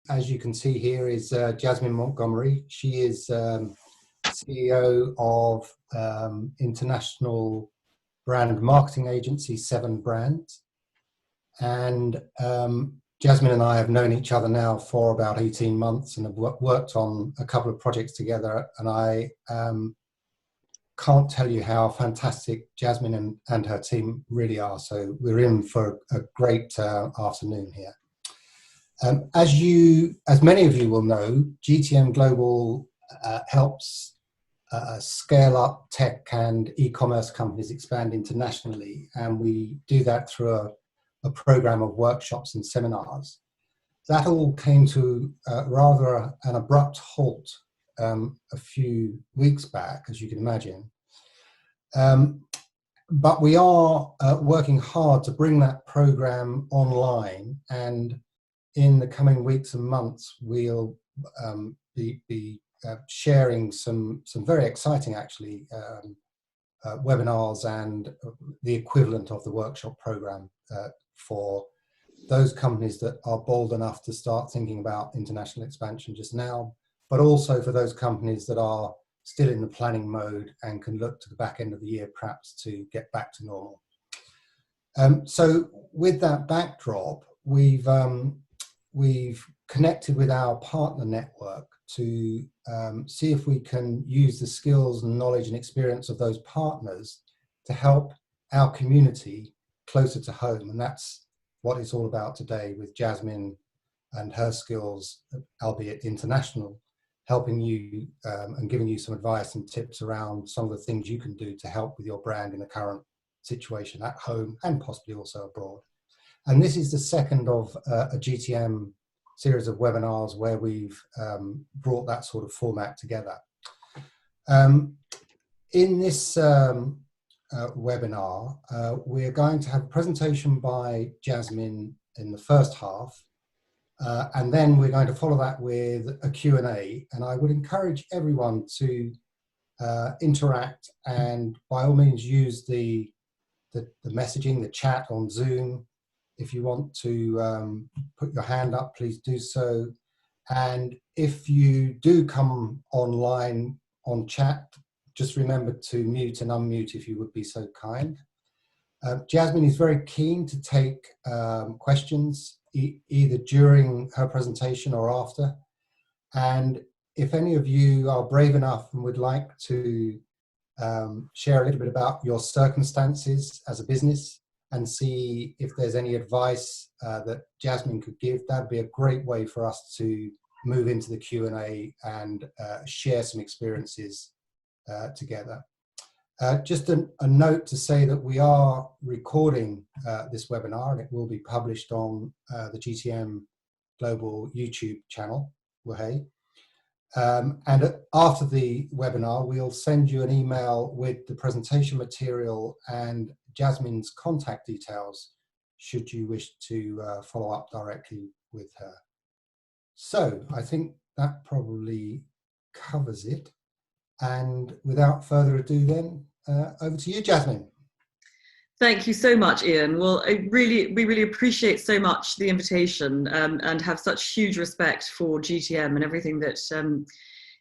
as you can see here, is Jasmine Montgomery. She is CEO of international brand marketing agency SevenBrands. And Jasmine and I have known each other now for about 18 months and have worked on a couple of projects together. And I can't tell you how fantastic Jasmine and her team really are. So we're in for a great afternoon here. As many of you will know, GTM Global helps scale up tech and e-commerce companies expand internationally, and we do that through a program of workshops and seminars. That all came to rather an abrupt halt a few weeks back, as you can imagine. But we are working hard to bring that program online, and in the coming weeks and months, we'll be sharing some very exciting, actually, webinars and the equivalent of the workshop program for those companies that are bold enough to start thinking about international expansion just now, but also for those companies that are still in the planning mode and can look to the back end of the year perhaps to get back to normal. So with that backdrop, we've connected with our partner network to see if we can use the skills and knowledge and experience of those partners to help our community closer to home. And that's what it's all about today, with Jasmine and her skills, albeit international, helping you and giving you some advice and tips around some of the things you can do to help with your brand in the current situation at home and possibly also abroad. And this is the second of a GTM series of webinars where we've brought that sort of format together. In this webinar, we're going to have a presentation by Jasmine in the first half, and then we're going to follow that with a Q&A. And I would encourage everyone to interact and by all means use the messaging, the chat on Zoom. If you want to put your hand up, please do so. And if you do come online on chat, just remember to mute and unmute if you would be so kind. Jasmine is very keen to take questions either during her presentation or after. And if any of you are brave enough and would like to share a little bit about your circumstances as a business and see if there's any advice that Jasmine could give, that'd be a great way for us to move into the Q&A and share some experiences together. Just a note to say that we are recording this webinar, and it will be published on the GTM Global YouTube channel, Wahey. And after the webinar, we'll send you an email with the presentation material and Jasmine's contact details, should you wish to follow up directly with her. So I think that probably covers it. And without further ado then, over to you, Jasmine. Thank you so much, Ian. Well, we really appreciate so much the invitation and have such huge respect for GTM and everything that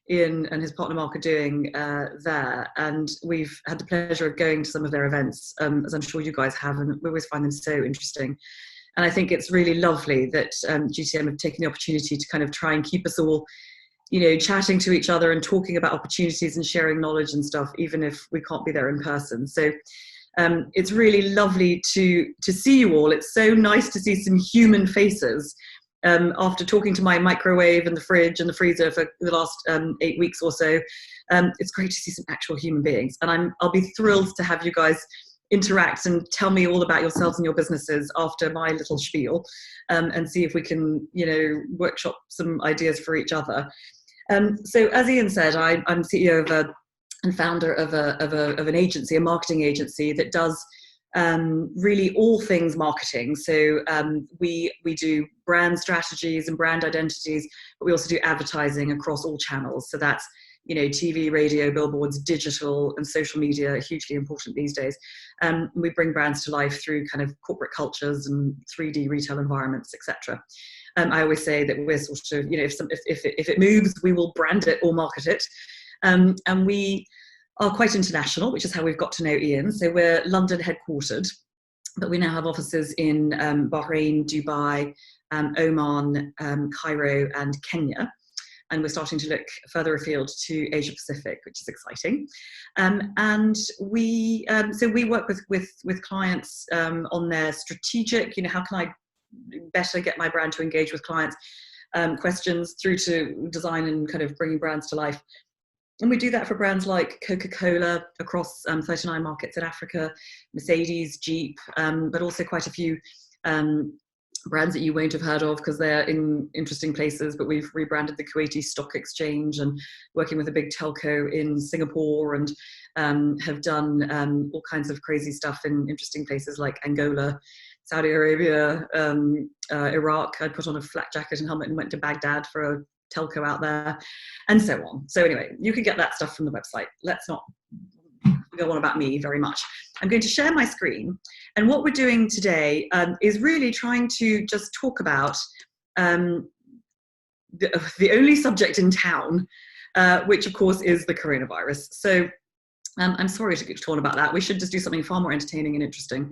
Ian and his partner Mark are doing there. And we've had the pleasure of going to some of their events, as I'm sure you guys have, and we always find them so interesting. And I think it's really lovely that GTM have taken the opportunity to kind of try and keep us all, you know, chatting to each other and talking about opportunities and sharing knowledge and stuff, even if we can't be there in person. So it's really lovely to see you all. It's so nice to see some human faces. After talking to my microwave and the fridge and the freezer for the last 8 weeks or so, it's great to see some actual human beings. And I'll be thrilled to have you guys interact and tell me all about yourselves and your businesses after my little spiel, and see if we can, you know, workshop some ideas for each other. So as Ian said, I'm CEO of and founder of an agency, a marketing agency that does really all things marketing. So we do brand strategies and brand identities, but we also do advertising across all channels. So that's TV, radio, billboards, digital, and social media are hugely important these days. We bring brands to life through kind of corporate cultures and 3D retail environments, etc. I always say that we're sort of, if it moves, we will brand it or market it. And we are quite international, which is how we've got to know Ian. So we're London headquartered, but we now have offices in Bahrain, Dubai, Oman, Cairo, and Kenya. And we're starting to look further afield to Asia Pacific, which is exciting. And we work with clients on their strategic, how can I better get my brand to engage with clients, questions, through to design and kind of bringing brands to life. And we do that for brands like Coca-Cola across 39 markets in Africa, Mercedes, Jeep, but also quite a few brands that you won't have heard of because they're in interesting places, but we've rebranded the Kuwaiti Stock Exchange and working with a big telco in Singapore, and have done all kinds of crazy stuff in interesting places like Angola, Saudi Arabia, Iraq. I put on a flak jacket and helmet and went to Baghdad for a telco out there, and so on. So anyway, you can get that stuff from the website. Let's not go on about me very much. I'm going to share my screen, and what we're doing today is really trying to just talk about the only subject in town, which of course is the coronavirus. So I'm sorry to get torn about that. We should just do something far more entertaining and interesting.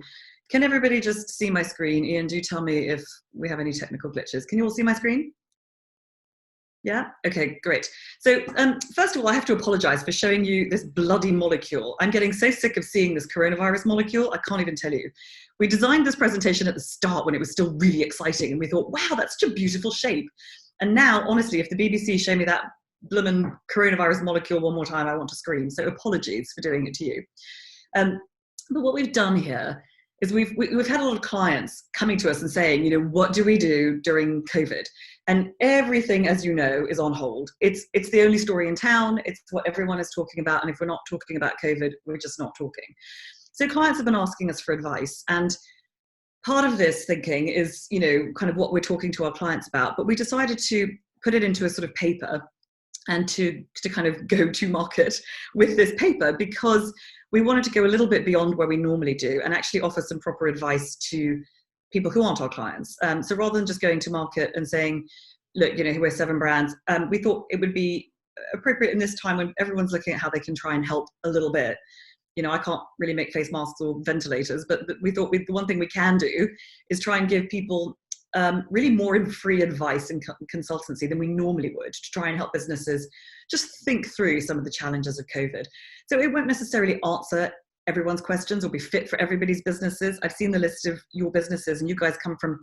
Can everybody just see my screen? Ian, do tell me if we have any technical glitches. Can you all see my screen? Yeah? Okay, great. So first of all, I have to apologize for showing you this bloody molecule. I'm getting so sick of seeing this coronavirus molecule, I can't even tell you. We designed this presentation at the start when it was still really exciting, and we thought, wow, that's such a beautiful shape. And now, honestly, if the BBC show me that bloomin' coronavirus molecule one more time, I want to scream. So apologies for doing it to you. But what we've done here is we've had a lot of clients coming to us and saying, what do we do during COVID? And everything, as you know, is on hold. It's the only story in town. It's what everyone is talking about. And if we're not talking about COVID, we're just not talking. So clients have been asking us for advice. And part of this thinking is, kind of what we're talking to our clients about. But we decided to put it into a sort of paper and to kind of go to market with this paper, because we wanted to go a little bit beyond where we normally do and actually offer some proper advice to people who aren't our clients. So rather than just going to market and saying, look, we're SevenBrands, we thought it would be appropriate in this time when everyone's looking at how they can try and help a little bit. I can't really make face masks or ventilators, but we thought the one thing we can do is try and give people really more free advice and consultancy than we normally would, to try and help businesses just think through some of the challenges of COVID. So it won't necessarily answer everyone's questions or be fit for everybody's businesses. I've seen the list of your businesses, and you guys come from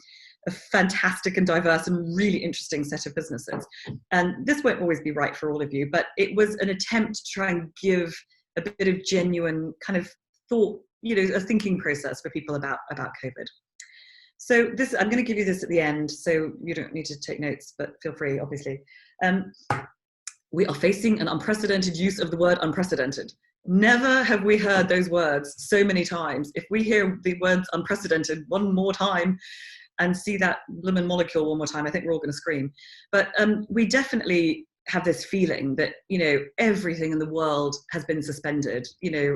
a fantastic and diverse and really interesting set of businesses. And this won't always be right for all of you, but it was an attempt to try and give a bit of genuine kind of thought, a thinking process for people about COVID. So this, I'm going to give you this at the end, so you don't need to take notes, but feel free, obviously. We are facing an unprecedented use of the word unprecedented. Never have we heard those words so many times. If we hear the words unprecedented one more time and see that bloomin' molecule one more time, I think we're all going to scream. But we definitely have this feeling that, everything in the world has been suspended.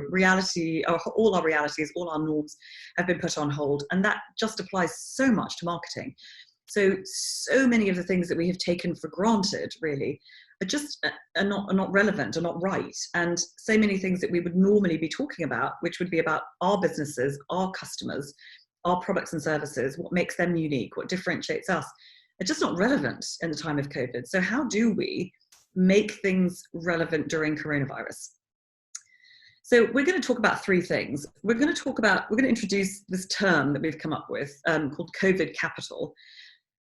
Reality, all our realities, all our norms have been put on hold. And that just applies so much to marketing. So many of the things that we have taken for granted, really, are not relevant, are not right. And so many things that we would normally be talking about, which would be about our businesses, our customers, our products and services, what makes them unique, what differentiates us, are just not relevant in the time of COVID. So how do we make things relevant during coronavirus? So we're going to talk about three things. We're going to introduce this term that we've come up with called COVID capital,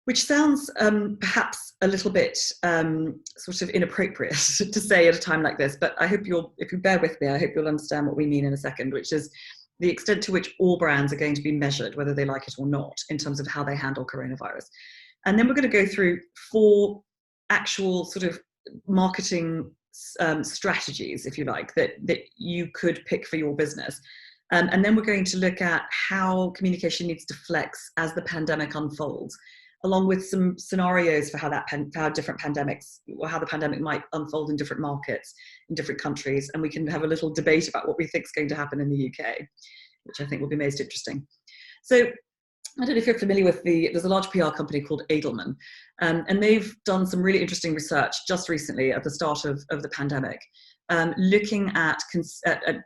which sounds perhaps a little bit sort of inappropriate to say at a time like this, but I hope if you bear with me, I hope you'll understand what we mean in a second, which is the extent to which all brands are going to be measured, whether they like it or not, in terms of how they handle coronavirus. And then we're going to go through 4 actual sort of marketing strategies, if you like, that you could pick for your business. And then we're going to look at how communication needs to flex as the pandemic unfolds. along with some scenarios for how how different pandemics, or how the pandemic might unfold in different markets, in different countries. And we can have a little debate about what we think is going to happen in the UK, which I think will be most interesting. So I don't know if you're familiar with there's a large PR company called Edelman, and they've done some really interesting research just recently at the start of the pandemic, looking at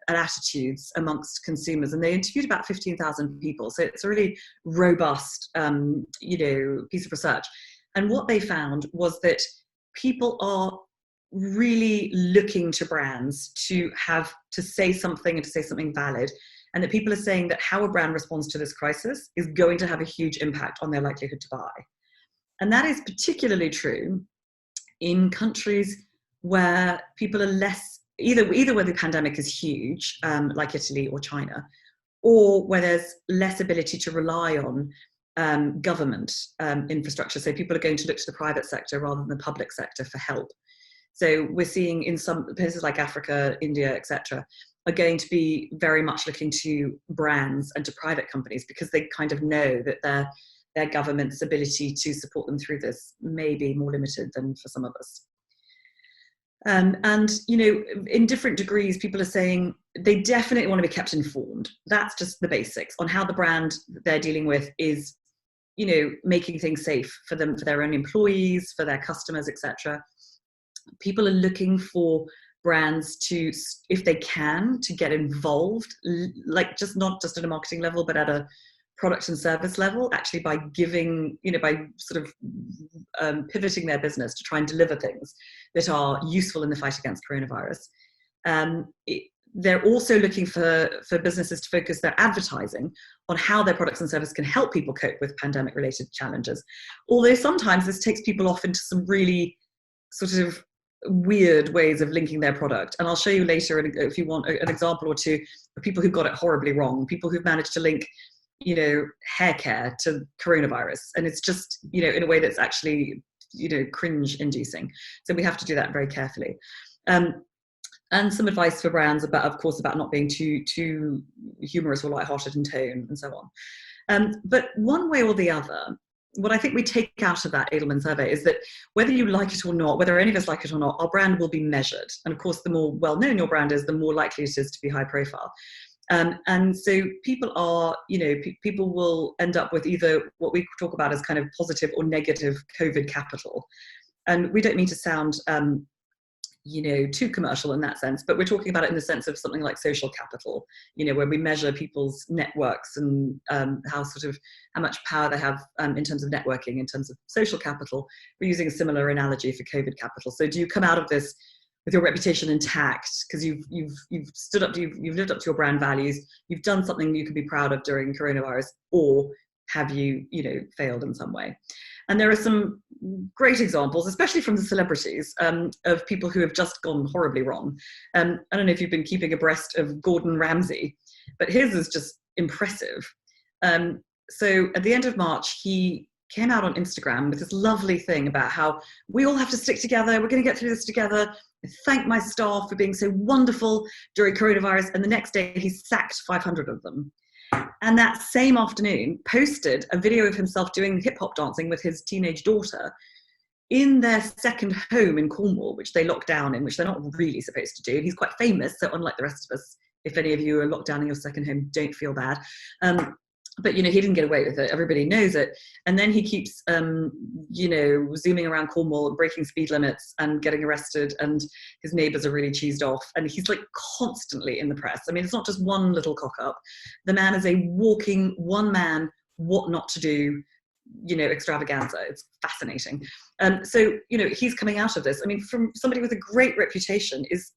attitudes amongst consumers, and they interviewed about 15,000 people. So it's a really robust, piece of research. And what they found was that people are really looking to brands to say something, and to say something valid. And that people are saying that how a brand responds to this crisis is going to have a huge impact on their likelihood to buy. And that is particularly true in countries where people are less, either where the pandemic is huge, like Italy or China, or where there's less ability to rely on government infrastructure. So people are going to look to the private sector rather than the public sector for help. So we're seeing in some places like Africa, India, etc., are going to be very much looking to brands and to private companies, because they kind of know that their government's ability to support them through this may be more limited than for some of us. And, in different degrees, people are saying they definitely want to be kept informed. That's just the basics on how the brand that they're dealing with is, making things safe for them, for their own employees, for their customers, etc. People are looking for brands to, if they can, to get involved, like not just at a marketing level, but at a product and service level, actually by giving, by sort of pivoting their business to try and deliver things that are useful in the fight against coronavirus. They're also looking for businesses to focus their advertising on how their products and services can help people cope with pandemic-related challenges. Although sometimes this takes people off into some really sort of weird ways of linking their product. And I'll show you later, if you want, an example or two of people who got it horribly wrong, people who've managed to link, hair care to coronavirus. And it's just, in a way that's actually, cringe inducing. So we have to do that very carefully. And some advice for brands about, of course, about not being too humorous or lighthearted in tone and so on. But one way or the other, what I think we take out of that Edelman survey is that whether you like it or not, whether any of us like it or not, our brand will be measured. And of course, the more well-known your brand is, the more likely it is to be high profile. And so people are, people will end up with either what we talk about as kind of positive or negative COVID capital. And we don't mean to sound, too commercial in that sense, but we're talking about it in the sense of something like social capital, where we measure people's networks and how much power they have in terms of networking, in terms of social capital. We're using a similar analogy for COVID capital. So do you come out of this with your reputation intact because you've lived up to your brand values, you've done something you can be proud of during coronavirus, or have you, failed in some way? And there are some great examples, especially from the celebrities, of people who have just gone horribly wrong. I don't know if you've been keeping abreast of Gordon Ramsay, but his is just impressive. So at the end of March, he came out on Instagram with this lovely thing about how we all have to stick together. We're going to get through this together. I thank my staff for being so wonderful during coronavirus. And the next day, he sacked 500 of them. And that same afternoon, posted a video of himself doing hip hop dancing with his teenage daughter in their second home in Cornwall, which they locked down in, which they're not really supposed to do. And he's quite famous, so unlike the rest of us, if any of you are locked down in your second home, don't feel bad. But, he didn't get away with it. Everybody knows it. And then he keeps, zooming around Cornwall and breaking speed limits and getting arrested. And his neighbours are really cheesed off. And he's like constantly in the press. I mean, it's not just one little cock up. The man is a walking one man, what not to do, extravaganza. It's fascinating. So, he's coming out of this. I mean, from somebody with a great reputation is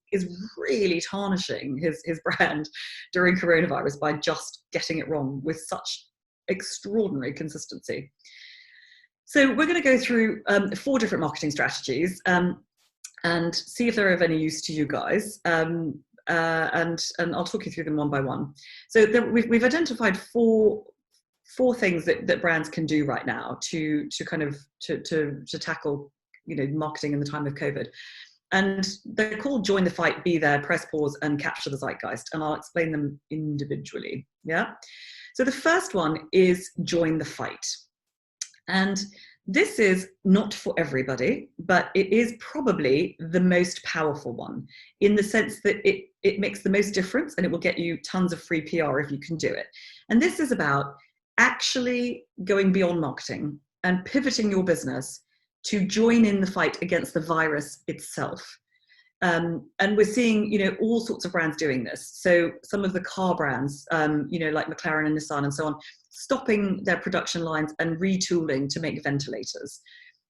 really tarnishing his brand during coronavirus by just getting it wrong with such extraordinary consistency. So we're going to go through 4 different marketing strategies and see if they're of any use to you guys. And I'll talk you through them one by one. So we've identified four things that brands can do right now to tackle marketing in the time of COVID. And they're called Join the Fight, Be There, Press Pause, and Capture the Zeitgeist. And I'll explain them individually. Yeah. So the first one is Join the Fight. And This is not for everybody, but it is probably the most powerful one, in the sense that it makes the most difference, and it will get you tons of free PR if you can do it. And this is about actually going beyond marketing and pivoting your business to join in the fight against the virus itself. And we're seeing, all sorts of brands doing this. So some of the car brands, like McLaren and Nissan and so on, stopping their production lines and retooling to make ventilators.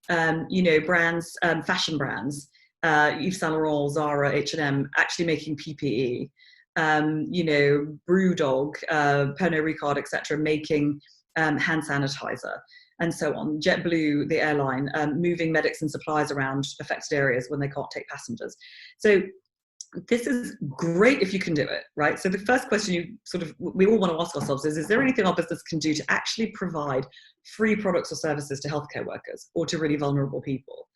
Brands, fashion brands, Yves Saint Laurent, Zara, H&M, actually making PPE. Brewdog, Pernod Ricard, etc., making hand sanitizer, and so on. JetBlue, the airline, moving medics and supplies around affected areas when they can't take passengers. So this is great if you can do it, right? So the first question we all want to ask ourselves is there anything our business can do to actually provide free products or services to healthcare workers or to really vulnerable people?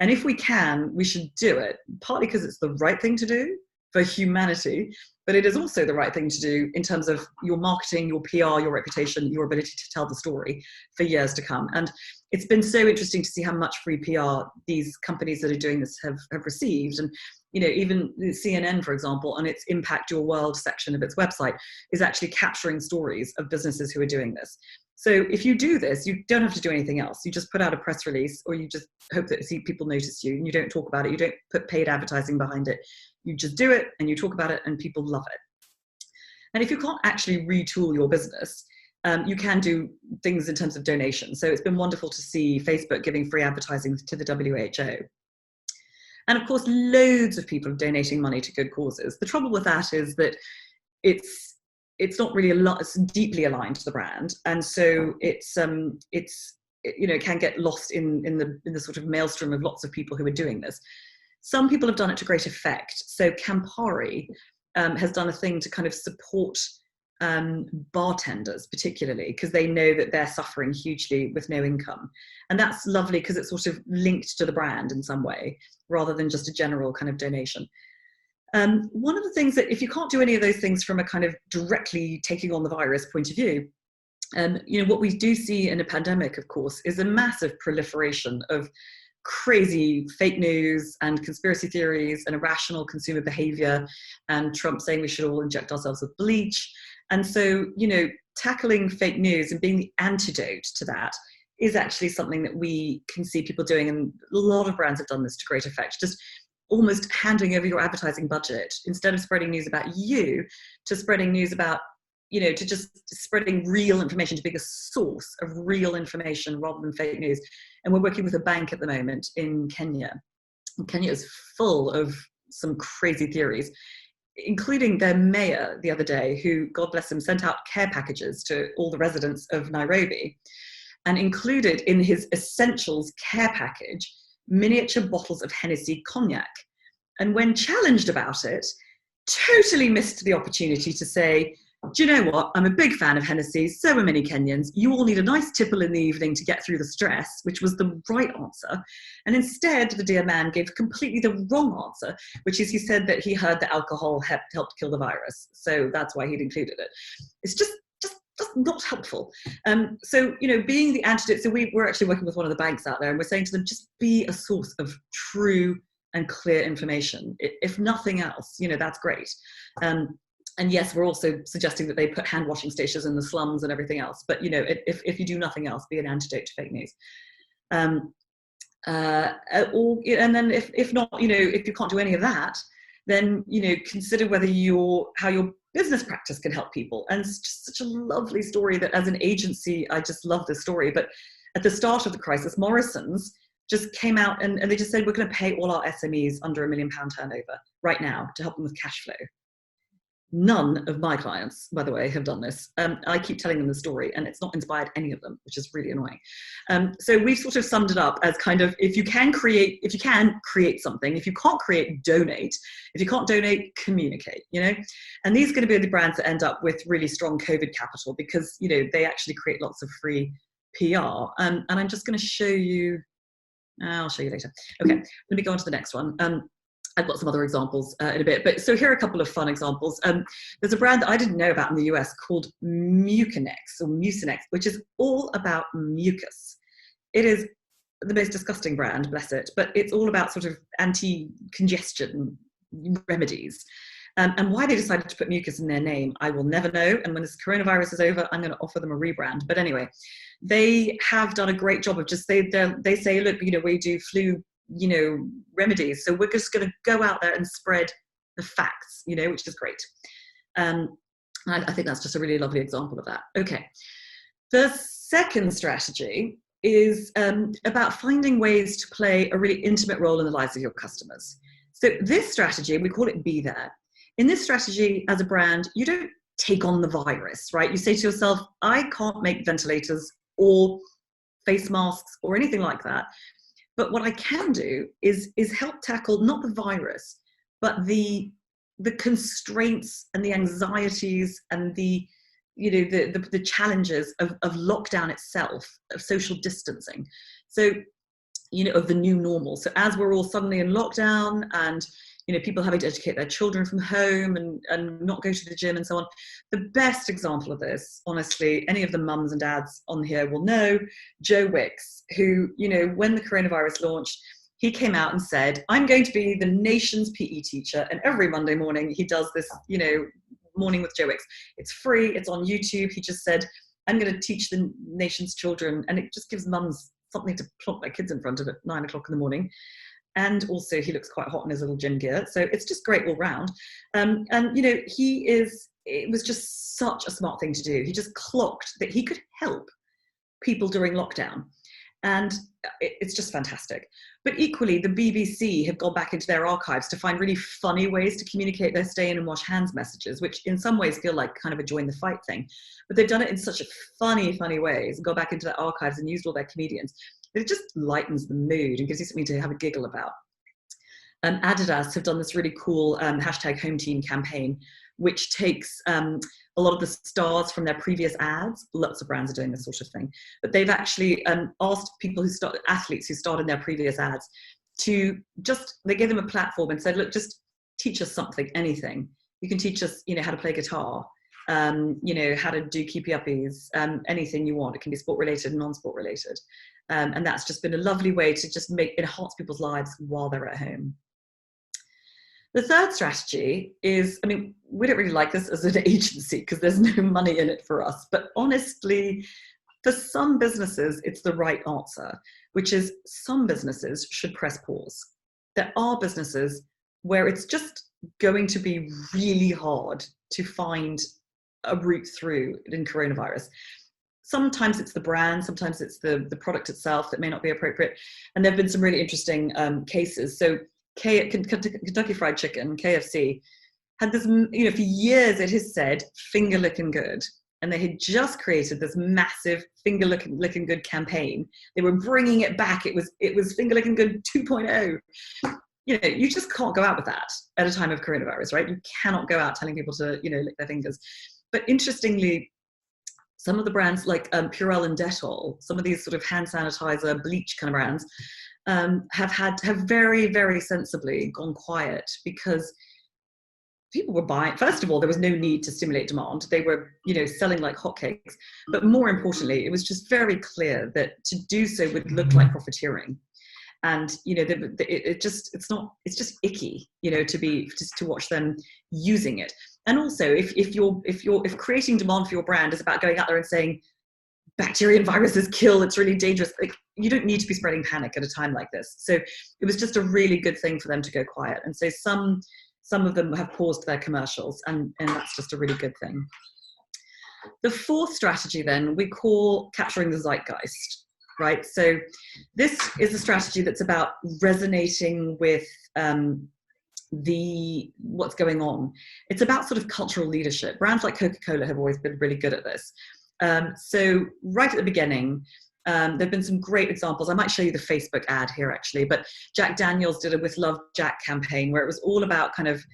And if we can, we should do it, partly because it's the right thing to do for humanity, but it is also the right thing to do in terms of your marketing, your PR, your reputation, your ability to tell the story for years to come. And it's been so interesting to see how much free PR these companies that are doing this have received. And even CNN, for example, on its Impact Your World section of its website, is actually capturing stories of businesses who are doing this. So if you do this, you don't have to do anything else. You just put out a press release, or you just hope that people notice you, and you don't talk about it. You don't put paid advertising behind it. You just do it and you talk about it and people love it. And if you can't actually retool your business, you can do things in terms of donation. So it's been wonderful to see Facebook giving free advertising to the WHO. And of course, loads of people are donating money to good causes. The trouble with that is that it's not really it's deeply aligned to the brand, and so it can get lost in the sort of maelstrom of lots of people who are doing this. Some people have done it to great effect. So Campari has done a thing to kind of support bartenders, particularly because they know that they're suffering hugely with no income. And that's lovely because it's sort of linked to the brand in some way, rather than just a general kind of donation. One of the things that, if you can't do any of those things from a kind of directly taking on the virus point of view, what we do see in a pandemic, of course, is a massive proliferation of crazy fake news and conspiracy theories and irrational consumer behavior, and Trump saying we should all inject ourselves with bleach. And so, tackling fake news and being the antidote to that is actually something that we can see people doing. And a lot of brands have done this to great effect, just almost handing over your advertising budget, instead of spreading news about you, to spreading news about, to just spreading real information, to being a source of real information rather than fake news. And we're working with a bank at the moment in Kenya. And Kenya is full of some crazy theories, including their mayor the other day, who, God bless him, sent out care packages to all the residents of Nairobi, and included in his essentials care package miniature bottles of Hennessy cognac. And when challenged about it, totally missed the opportunity to say, do you know what? I'm a big fan of Hennessy. So are many Kenyans. You all need a nice tipple in the evening to get through the stress, which was the right answer. And instead, the dear man gave completely the wrong answer, which is he said that he heard that alcohol helped kill the virus. So that's why he'd included it. It's just not helpful. So, being the antidote. So we're actually working with one of the banks out there, and we're saying to them, just be a source of true and clear information. If nothing else, that's great. And yes, we're also suggesting that they put hand washing stations in the slums and everything else. But, if you do nothing else, be an antidote to fake news. And then if not, if you can't do any of that, then, consider whether how your business practice can help people. And it's just such a lovely story that, as an agency, I just love this story. But at the start of the crisis, Morrison's just came out and they just said, we're going to pay all our SMEs under £1 million turnover right now to help them with cash flow. None of my clients, by the way, have done this. I keep telling them the story, and it's not inspired any of them, which is really annoying. So we've sort of summed it up as kind of, if you can create something. If you can't create, donate. If you can't donate, communicate. And these are going to be the brands that end up with really strong COVID capital, because they actually create lots of free PR. And I'm just going to show you. I'll show you later. Okay, let me go on to the next one. I've got some other examples in a bit, but so here are a couple of fun examples. There's a brand that I didn't know about in the US called Mucinex, which is all about mucus. It is the most disgusting brand, bless it, but it's all about sort of anti-congestion remedies. And why they decided to put mucus in their name, I will never know. And when this coronavirus is over, I'm going to offer them a rebrand. But anyway, they have done a great job of just, they say, look, we do flu, remedies. So we're just going to go out there and spread the facts, which is great. I think that's just a really lovely example of that. Okay. The second strategy is about finding ways to play a really intimate role in the lives of your customers. So this strategy, we call it Be There. In this strategy, as a brand, you don't take on the virus, right? You say to yourself, I can't make ventilators or face masks or anything like that. But what I can do is help tackle not the virus, but the constraints and the anxieties and the challenges of lockdown itself, of social distancing. So, of the new normal. So as we're all suddenly in lockdown and, people having to educate their children from home and not go to the gym and so on. The best example of this, honestly, any of the mums and dads on here will know, Joe Wicks, who, when the coronavirus launched, he came out and said, I'm going to be the nation's PE teacher. And every Monday morning he does this, Morning with Joe Wicks. It's free, it's on YouTube. He just said, I'm going to teach the nation's children. And it just gives mums something to plonk their kids in front of at 9 o'clock in the morning. And also he looks quite hot in his little gym gear. So it's just great all round. And, it was just such a smart thing to do. He just clocked that he could help people during lockdown. And it's just fantastic. But equally, the BBC have gone back into their archives to find really funny ways to communicate their stay in and wash hands messages, which in some ways feel like kind of a join the fight thing. But they've done it in such a funny ways and go back into their archives and used all their comedians. It just lightens the mood and gives you something to have a giggle about. Adidas have done this really cool hashtag home team campaign, which takes a lot of the stars from their previous ads. Lots of brands are doing this sort of thing, but they've actually asked people athletes who starred in their previous ads to they gave them a platform and said, look, just teach us something, anything. You can teach us, how to play guitar, how to do keepy uppies, anything you want. It can be sport related, non-sport related. And that's just been a lovely way to just enhance people's lives while they're at home. The third strategy is, we don't really like this as an agency because there's no money in it for us, but honestly, for some businesses, it's the right answer, which is some businesses should press pause. There are businesses where it's just going to be really hard to find a route through in coronavirus. Sometimes it's the brand, sometimes it's the product itself that may not be appropriate. And there have been some really interesting cases. So Kentucky Fried Chicken, KFC, had this, for years it has said finger licking good. And they had just created this massive finger licking good campaign. They were bringing it back. It was finger licking good 2.0. You just can't go out with that at a time of coronavirus, right? You cannot go out telling people to, lick their fingers. But interestingly, some of the brands like Purell and Dettol, some of these sort of hand sanitizer, bleach kind of brands, have very, very sensibly gone quiet because people were buying. First of all, there was no need to stimulate demand. They were, selling like hotcakes. But more importantly, it was just very clear that to do so would look like profiteering. And it's just icky, to watch them using it. And also, if creating demand for your brand is about going out there and saying bacteria and viruses kill, it's really dangerous, like, you don't need to be spreading panic at a time like this. So it was just a really good thing for them to go quiet. And so some of them have paused their commercials, and that's just a really good thing. The fourth strategy then we call capturing the zeitgeist. Right, so this is a strategy that's about resonating with what's going on. It's about sort of cultural leadership. Brands like Coca-Cola have always been really good at this. So right at the beginning, there have been some great examples. I might show you the Facebook ad here actually, but Jack Daniels did a With Love Jack campaign where it was all about kind of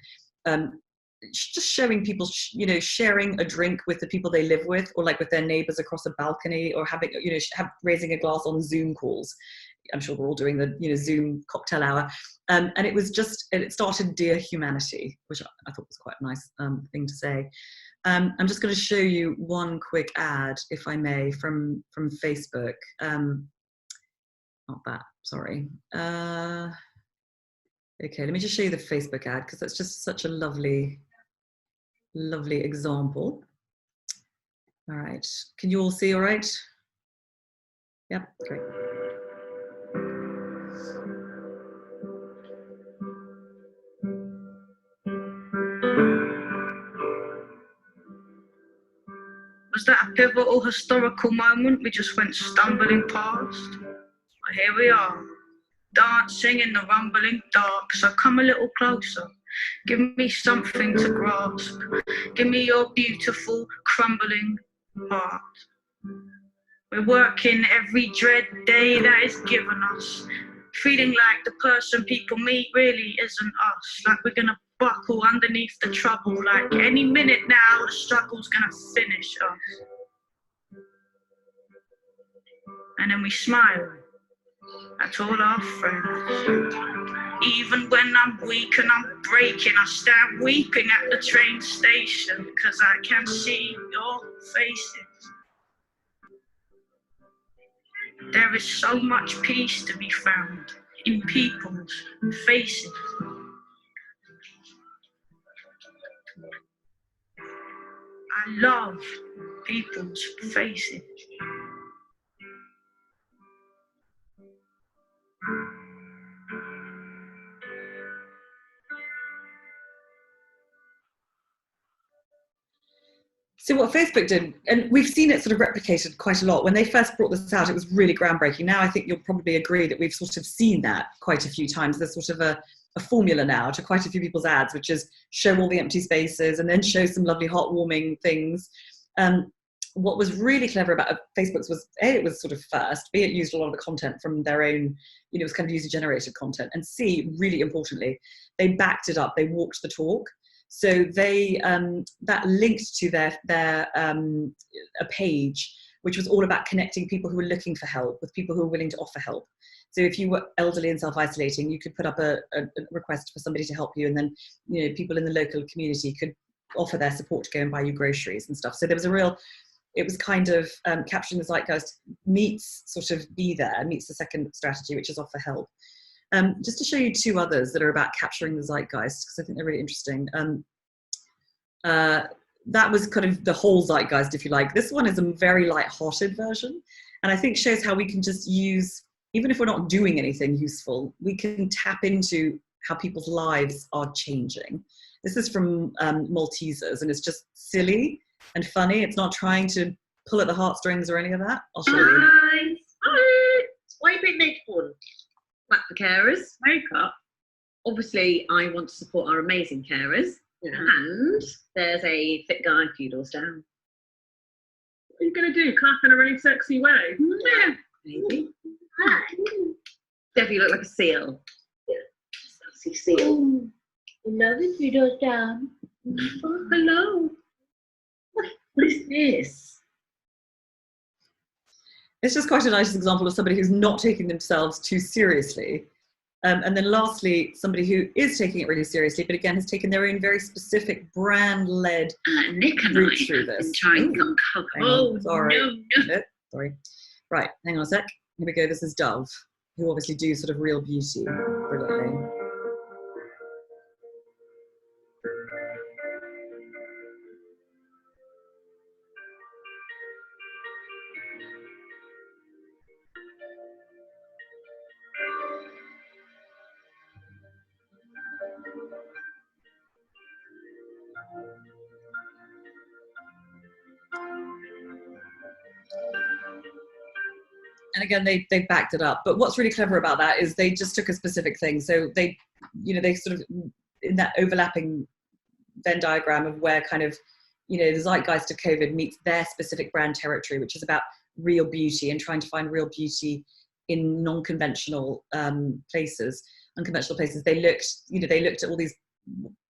just showing people, sharing a drink with the people they live with, or like with their neighbors across a balcony, or having, raising a glass on Zoom calls. I'm sure we're all doing the, Zoom cocktail hour. And it started Dear Humanity, which I thought was quite a nice thing to say. I'm just going to show you one quick ad, if I may, from Facebook. not that, sorry. Okay, let me just show you the Facebook ad, because that's just such a lovely, lovely example. All right, can you all see all right? Yep, great. Was that a pivotal historical moment we just went stumbling past? But here we are, dancing in the rumbling dark. So come a little closer, give me something to grasp. Give me your beautiful, crumbling heart. We're working every dread day that is given us, feeling like the person people meet really isn't us, like we're gonna buckle underneath the trouble, like any minute now the struggle's gonna finish us. And then we smile at all our friends. Even when I'm weak and I'm breaking, I stand weeping at the train station, 'cause I can see your faces. There is so much peace to be found in people's faces. I love people's faces. So what Facebook did, and we've seen it sort of replicated quite a lot. When they first brought this out, it was really groundbreaking. Now I think you'll probably agree that we've sort of seen that quite a few times. There's sort of a formula now to quite a few people's ads, which is show all the empty spaces and then show some lovely heartwarming things. What was really clever about Facebook's was, A, it was sort of first, B, it used a lot of the content from their own, it was kind of user-generated content, and C, really importantly, they backed it up, they walked the talk. So they that linked to their a page which was all about connecting people who were looking for help with people who were willing to offer help. So if you were elderly and self-isolating, you could put up a request for somebody to help you, and then people in the local community could offer their support to go and buy you groceries and stuff. So there was a real, it was kind of capturing the zeitgeist meets sort of be there, meets the second strategy, which is offer help. Just to show you two others that are about capturing the zeitgeist, because I think they're really interesting. That was kind of the whole zeitgeist, if you like. This one is a very light-hearted version, and I think shows how we can just use, even if we're not doing anything useful, we can tap into how people's lives are changing. This is from Maltesers, and it's just silly and funny. It's not trying to pull at the heartstrings or any of that. I'll show you. Hi. Why are you being made fun? Back for carers, makeup. Obviously, I want to support our amazing carers, and there's a fit guy a few doors down. What are you going to do? Clap in a really sexy way? Yeah, maybe. Hi. Definitely look like a seal. Yeah, sassy seal. Love it, 3 doors down. Oh, hello. What is this? It's just quite a nice example of somebody who's not taking themselves too seriously. And then lastly, somebody who is taking it really seriously, but again, has taken their own very specific brand-led Nick and route I through have this. been trying to uncover. Oh, sorry. No. Sorry. Right, hang on a sec. Here we go. This is Dove, who obviously do sort of real beauty brilliantly. And again, they backed it up. But what's really clever about that is they just took a specific thing. So they sort of, in that overlapping Venn diagram of where kind of, the zeitgeist of COVID meets their specific brand territory, which is about real beauty and trying to find real beauty in non-conventional places, unconventional places. They looked at all these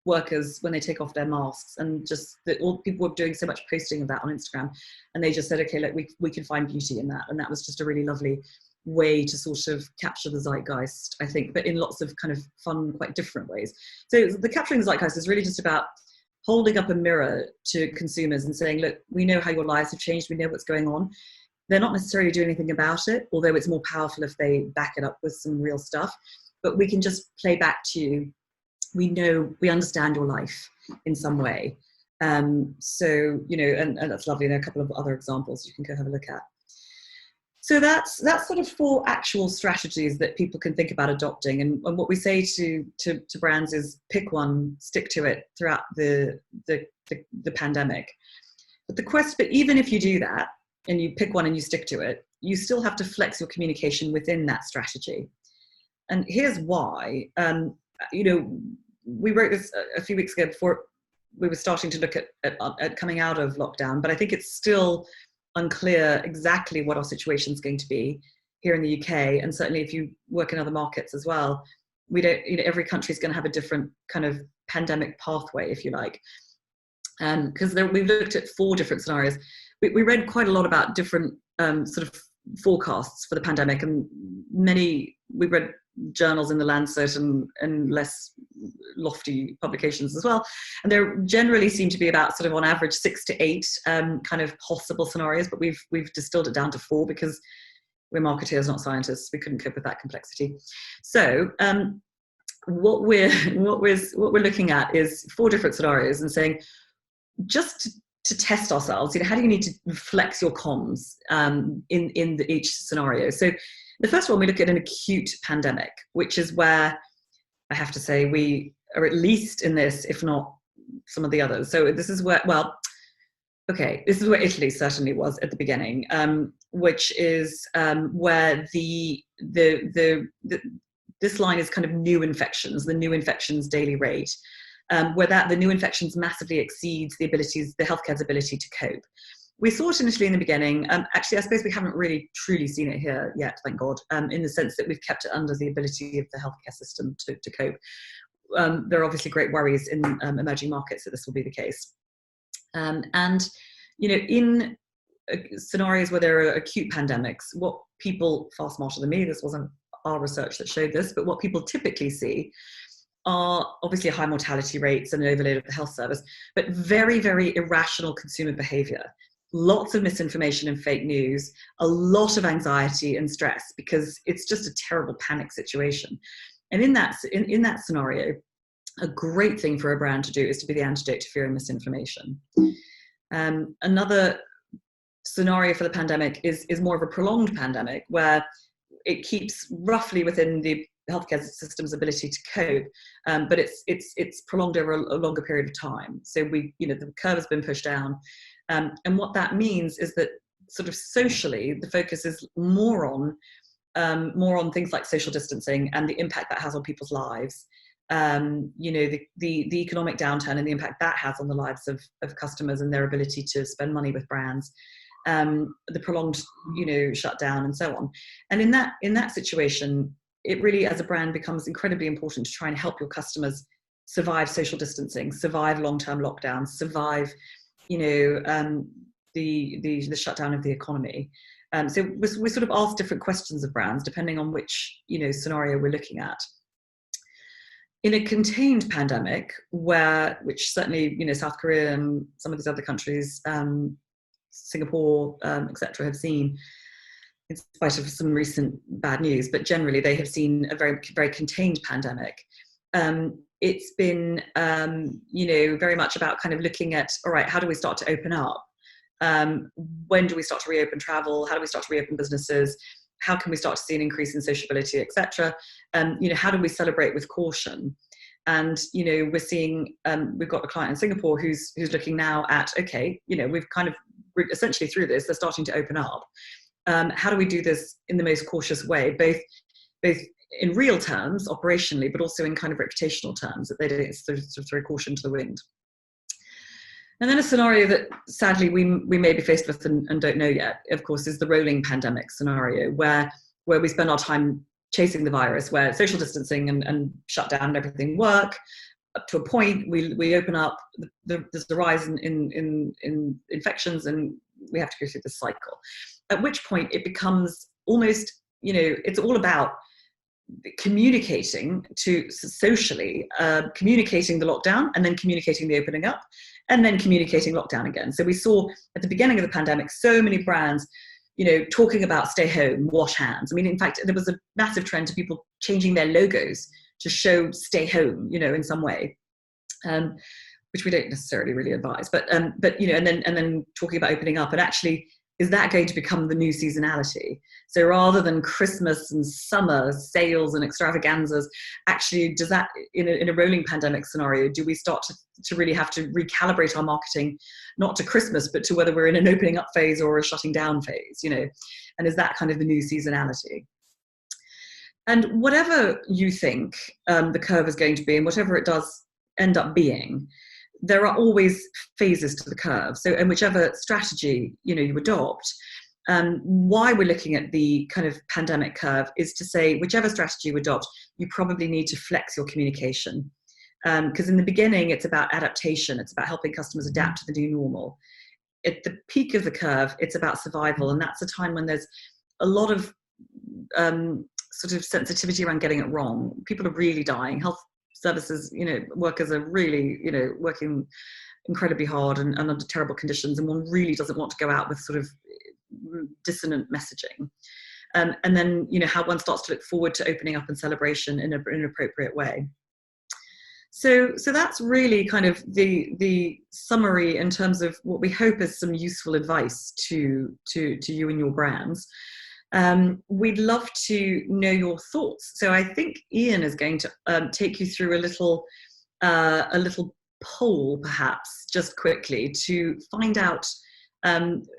workers when they take off their masks, and just that all people were doing so much posting of that on Instagram, and they just said, okay, look, we can find beauty in that. And that was just a really lovely way to sort of capture the zeitgeist, I think, but in lots of kind of fun, quite different ways. So the capturing the zeitgeist is really just about holding up a mirror to consumers and saying, look, we know how your lives have changed, we know what's going on. they're not necessarily doing anything about it, although it's more powerful if they back it up with some real stuff. But we can just play back to you. We understand your life in some way. So, you know, and that's lovely. There are a couple of other examples you can go have a look at. So that's sort of 4 actual strategies that people can think about adopting. And what we say to brands is pick one, stick to it throughout the pandemic. But even if you do that and you pick one and you stick to it, you still have to flex your communication within that strategy. And here's why. You know, we wrote this a few weeks ago before we were starting to look at coming out of lockdown, but I think it's still unclear exactly what our situation is going to be here in the UK, and certainly if you work in other markets as well. We don't, you know, every country is going to have a different kind of pandemic pathway, if you like, because we've looked at 4 different scenarios. We read quite a lot about different sort of forecasts for the pandemic, and we read journals in the Lancet and less lofty publications as well, and there generally seem to be about sort of on average 6 to 8 kind of possible scenarios, but we've distilled it down to 4 because we're marketeers, not scientists. We couldn't cope with that complexity. So what we're looking at is 4 different scenarios and saying, just to test ourselves, you know, how do you need to flex your comms in each scenario? So the first one, we look at an acute pandemic, which is where I have to say we are at least in this, if not some of the others. So this is where, this is where Italy certainly was at the beginning, which is where this line is kind of new infections, the new infections daily rate, where the new infections massively exceeds the healthcare's ability to cope. We saw it initially in the beginning. Actually, I suppose we haven't really truly seen it here yet, thank God, in the sense that we've kept it under the ability of the healthcare system to cope. There are obviously great worries in emerging markets that this will be the case. And, you know, in scenarios where there are acute pandemics, what people, far smarter than me, this wasn't our research that showed this, but what people typically see are obviously high mortality rates and an overload of the health service, but very, very irrational consumer behavior. Lots of misinformation and fake news, a lot of anxiety and stress, because it's just a terrible panic situation. And in that scenario, a great thing for a brand to do is to be the antidote to fear and misinformation. Another scenario for the pandemic is more of a prolonged pandemic, where it keeps roughly within the healthcare system's ability to cope, but it's prolonged over a longer period of time. So the curve has been pushed down. And what that means is that sort of socially, the focus is more on things like social distancing and the impact that has on people's lives. The economic downturn and the impact that has on the lives of customers and their ability to spend money with brands, the prolonged, shutdown and so on. And in that situation, it really, as a brand, becomes incredibly important to try and help your customers survive social distancing, survive long-term lockdowns, survive the shutdown of the economy. So we sort of ask different questions of brands depending on which scenario we're looking at. In a contained pandemic, which certainly South Korea and some of these other countries, Singapore, etc., have seen, in spite of some recent bad news, but generally they have seen a very, very contained pandemic. It's been, very much about kind of looking at, all right, how do we start to open up? When do we start to reopen travel? How do we start to reopen businesses? How can we start to see an increase in sociability, etc.? How do we celebrate with caution? And, we're seeing, we've got a client in Singapore who's looking now at, okay, we've kind of essentially through this, they're starting to open up. How do we do this in the most cautious way, both in real terms, operationally, but also in kind of reputational terms, that they don't sort of throw caution to the wind. And then a scenario that sadly we may be faced with and don't know yet, of course, is the rolling pandemic scenario, where we spend our time chasing the virus, where social distancing and shutdown and everything work. Up to a point, we open up, there's a rise in infections, and we have to go through this cycle. At which point it becomes almost, it's all about communicating socially, communicating the lockdown and then communicating the opening up and then communicating lockdown again. So we saw at the beginning of the pandemic, so many brands, you know, talking about stay home, wash hands. I mean, in fact, there was a massive trend to people changing their logos to show stay home, you know, in some way, which we don't necessarily really advise. But you know, and then talking about opening up, and actually, is that going to become the new seasonality? So rather than Christmas and summer sales and extravaganzas, actually, does that, in a rolling pandemic scenario, do we start to really have to recalibrate our marketing, not to Christmas, but to whether we're in an opening up phase or a shutting down phase, you know? And is that kind of the new seasonality? And whatever you think the curve is going to be, and whatever it does end up being, there are always phases to the curve. So, and whichever strategy, you know, you adopt, why we're looking at the kind of pandemic curve is to say, whichever strategy you adopt, you probably need to flex your communication. Because in the beginning, it's about adaptation. It's about helping customers adapt to the new normal. At the peak of the curve, it's about survival. And that's a time when there's a lot of sort of sensitivity around getting it wrong. People are really dying. Health services, you know, workers are really, you know, working incredibly hard and under terrible conditions, and one really doesn't want to go out with sort of dissonant messaging. And then, you know, how one starts to look forward to opening up and celebration in an appropriate way. So that's really kind of the summary in terms of what we hope is some useful advice to you and your brands. We'd love to know your thoughts. So I think Ian is going to take you through a little poll, perhaps, just quickly, to find out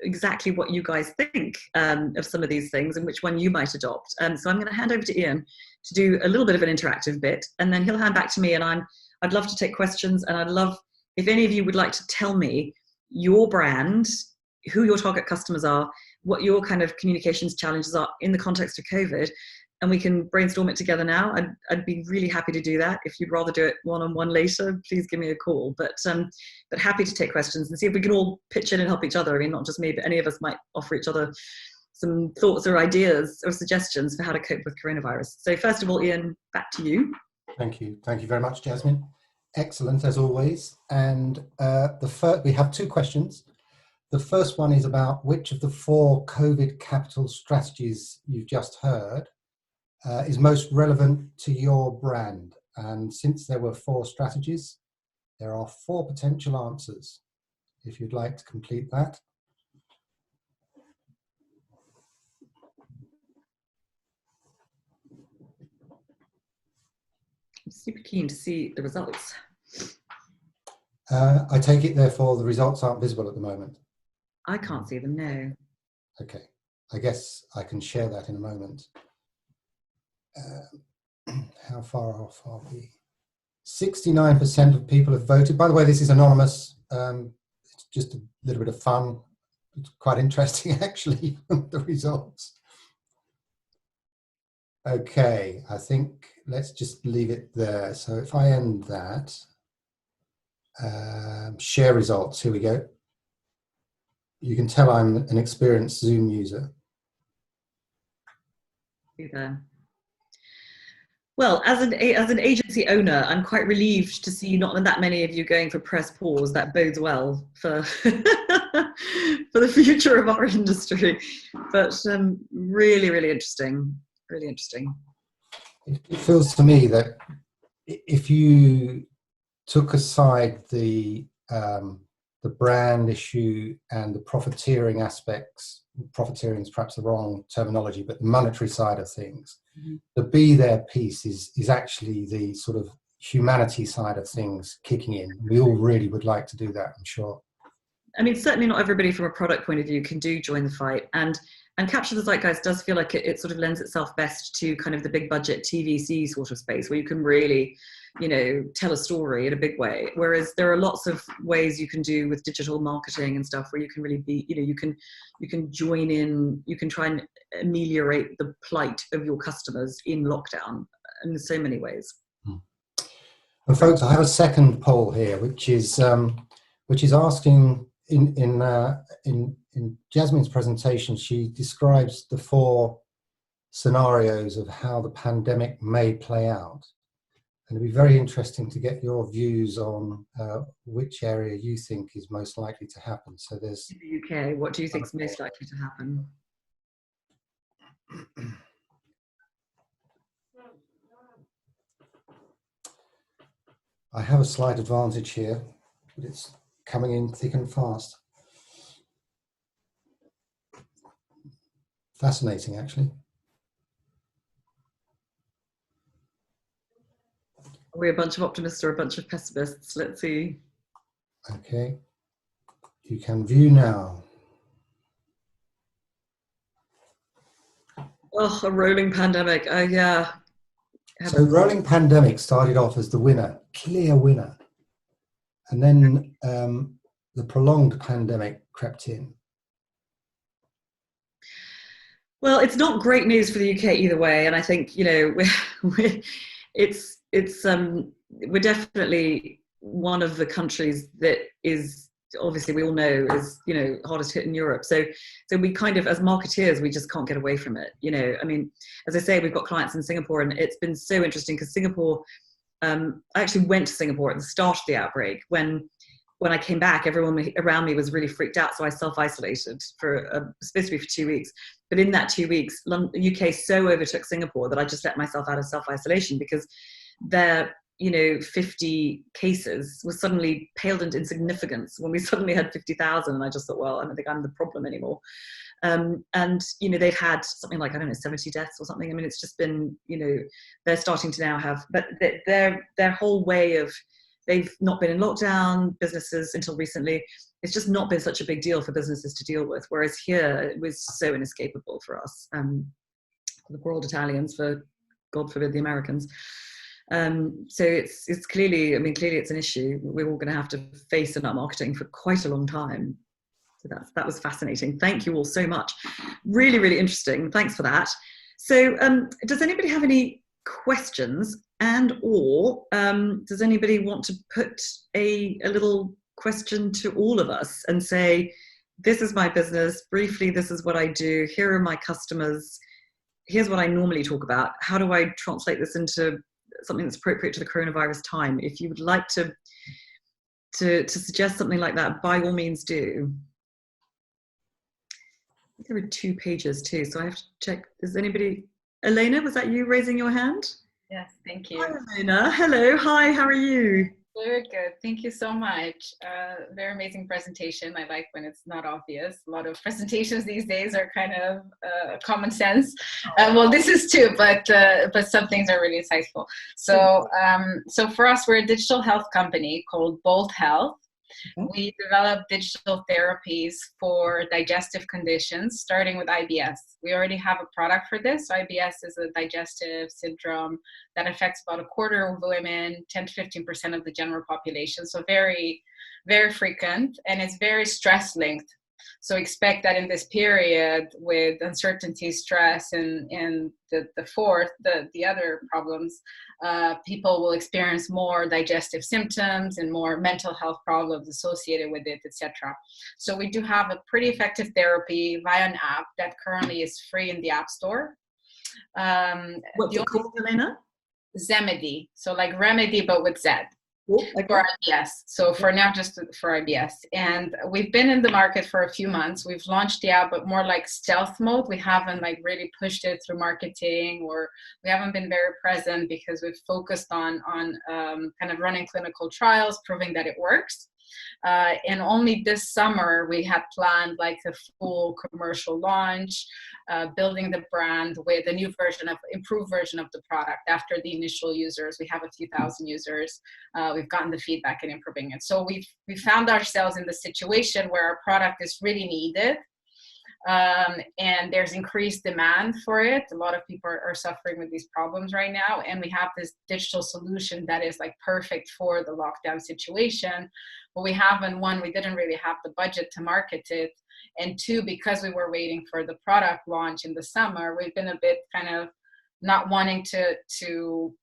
exactly what you guys think of some of these things and which one you might adopt. So I'm going to hand over to Ian to do a little bit of an interactive bit, and then he'll hand back to me, and I'd love to take questions, and I'd love if any of you would like to tell me your brand, who your target customers are, what your kind of communications challenges are in the context of COVID, and we can brainstorm it together now. I'd be really happy to do that. If you'd rather do it one-on-one later, please give me a call. But happy to take questions and see if we can all pitch in and help each other. I mean, not just me, but any of us might offer each other some thoughts or ideas or suggestions for how to cope with coronavirus. So first of all, Ian, back to you. Thank you. Thank you very much, Jasmine. Excellent, as always. And we have two questions. The first one is about which of the 4 COVID capital strategies you've just heard is most relevant to your brand. And since there were 4 strategies, there are 4 potential answers, if you'd like to complete that. I'm super keen to see the results. I take it, therefore, the results aren't visible at the moment. I can't see them, no. Okay, I guess I can share that in a moment. How far off are we? 69% of people have voted. By the way, this is anonymous. It's just a little bit of fun. It's quite interesting, actually, the results. Okay, I think let's just leave it there. So if I end that, share results, here we go. You can tell I'm an experienced Zoom user. Super. Well, as an agency owner, I'm quite relieved to see not that many of you going for press pause. That bodes well for for the future of our industry. But really, really interesting. Really interesting. It feels to me that if you took aside the brand issue and the profiteering aspects, profiteering is perhaps the wrong terminology, but the monetary side of things, the be there piece is actually the sort of humanity side of things kicking in. We all really would like to do that, I'm sure. I mean, certainly not everybody from a product point of view can do join the fight, and Capture the Zeitgeist does feel like it sort of lends itself best to kind of the big budget TVC sort of space where you can really, you know, tell a story in a big way. Whereas there are lots of ways you can do with digital marketing and stuff where you can really be, you know, you can join in, you can try and ameliorate the plight of your customers in lockdown in so many ways. And folks, I have a second poll here, which is asking in Jasmine's presentation, she describes the 4 scenarios of how the pandemic may play out. And it'd be very interesting to get your views on which area you think is most likely to happen. So there's... In the UK, what do you think is most likely to happen? I have a slight advantage here, but it's coming in thick and fast. Fascinating, actually. Are we a bunch of optimists or a bunch of pessimists? Let's see. Okay. You can view now. Oh, a rolling pandemic. Oh, yeah. So rolling pandemic started off as the winner, clear winner. And then the prolonged pandemic crept in. Well, it's not great news for the UK either way, and I think we're definitely one of the countries that is, obviously we all know, is hardest hit in Europe. So we kind of, as marketeers, we just can't get away from it. I mean, as I say, we've got clients in Singapore, and it's been so interesting because Singapore. I actually went to Singapore at the start of the outbreak when I came back, everyone around me was really freaked out. So I self-isolated supposed to be for 2 weeks. But in that 2 weeks, UK so overtook Singapore that I just let myself out of self-isolation because their 50 cases was suddenly paled into insignificance when we suddenly had 50,000. And I just thought, well, I don't think I'm the problem anymore. And they've had something like, I don't know, 70 deaths or something. I mean, it's just been, they're starting to now have, but their whole way of, they've not been in lockdown, businesses until recently. It's just not been such a big deal for businesses to deal with. Whereas here, it was so inescapable for us, for the poor old Italians, for God forbid the Americans. So it's clearly, clearly it's an issue. We're all going to have to face in our marketing for quite a long time. So that was fascinating. Thank you all so much. Really, really interesting. Thanks for that. So does anybody have any questions, or does anybody want to put a little question to all of us and say, this is my business, briefly, this is what I do, here are my customers, here's what I normally talk about, how do I translate this into something that's appropriate to the coronavirus time? If you would like to suggest something like that, by all means do. There were 2 pages too, so I have to check. Is anybody, Elena, was that you raising your hand? Yes, thank you. Hi, Elena. Hello. Hi, how are you? Very good. Thank you so much. Very amazing presentation. I like when it's not obvious. A lot of presentations these days are kind of common sense. Well, this is too, but some things are really insightful. So, so for us, we're a digital health company called Bold Health. We develop digital therapies for digestive conditions, starting with IBS. We already have a product for this. So IBS is a digestive syndrome that affects about a quarter of women, 10 to 15% of the general population. So very, very frequent, and it's very stress linked. So expect that in this period with uncertainty, stress, and the other problems, people will experience more digestive symptoms and more mental health problems associated with it, etc. So we do have a pretty effective therapy via an app that currently is free in the App Store. What's it called, Elena? Zemedy, so like remedy, but with Z. Okay. For IBS. So for now, just for IBS. And we've been in the market for a few months. We've launched the app, but more like stealth mode. We haven't like really pushed it through marketing, or we haven't been very present because we've focused on kind of running clinical trials, proving that it works. And only this summer we had planned like a full commercial launch, building the brand with a new version of, improved version of the product. After the initial users, we have a few thousand users. We've gotten the feedback and improving it. So we found ourselves in the situation where our product is really needed. And there's increased demand for it. A lot of people are suffering with these problems right now. And we have this digital solution that is like perfect for the lockdown situation. But we haven't, one, we didn't really have the budget to market it. And two, because we were waiting for the product launch in the summer, we've been a bit kind of not wanting to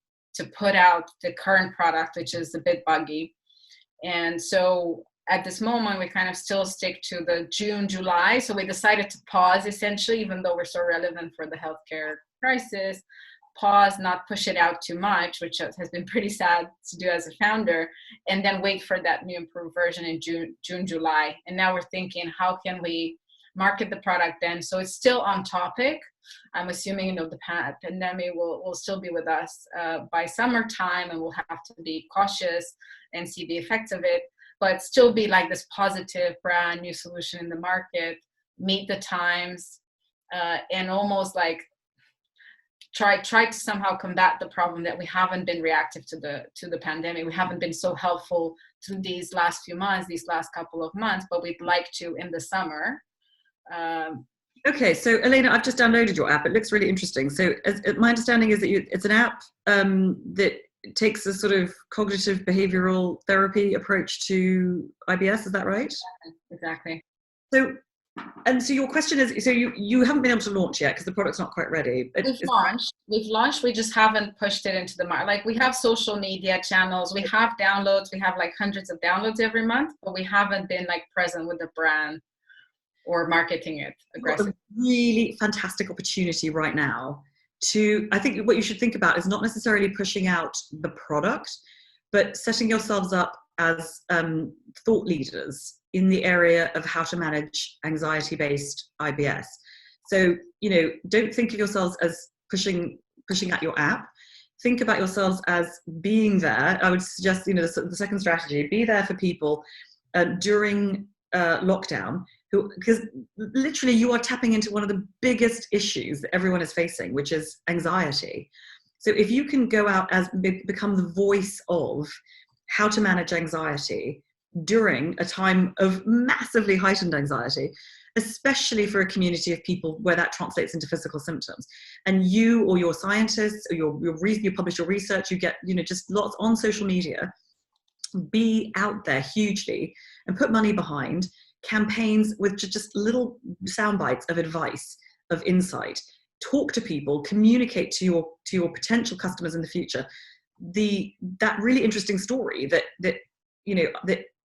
put out the current product, which is a bit buggy. And so at this moment, we kind of still stick to the June, July. So we decided to pause essentially, even though we're so relevant for the healthcare crisis, pause, not push it out too much, which has been pretty sad to do as a founder, and then wait for that new improved version in June, July. And now we're thinking, how can we market the product then. So it's still on topic. I'm assuming, the pandemic will still be with us by summertime, and we'll have to be cautious and see the effects of it, but still be like this positive brand new solution in the market, meet the times, and almost like try to somehow combat the problem that we haven't been reactive to the pandemic. We haven't been so helpful through these last few months, these last couple of months, but we'd like to in the summer. Okay, so Elena, I've just downloaded your app. It looks really interesting. So my understanding is that it's an app that takes a sort of cognitive behavioral therapy approach to IBS. Is that right? Exactly. So your question is, so you haven't been able to launch yet because the product's not quite ready. We've launched, we just haven't pushed it into the market. Like, we have social media channels, we have downloads, we have like hundreds of downloads every month, but we haven't been like present with the brand or marketing it aggressively. A really fantastic opportunity right now I think what you should think about is not necessarily pushing out the product, but setting yourselves up as thought leaders in the area of how to manage anxiety-based IBS. So, don't think of yourselves as pushing out your app. Think about yourselves as being there. I would suggest, the second strategy, be there for people during lockdown, because literally you are tapping into one of the biggest issues that everyone is facing, which is anxiety. So if you can go out as become the voice of how to manage anxiety during a time of massively heightened anxiety, especially for a community of people where that translates into physical symptoms, and you or your scientists or you publish your research, you get just lots on social media, be out there hugely and put money behind campaigns with just little sound bites of advice, of insight. Talk to people, communicate to your potential customers in the future that really interesting story that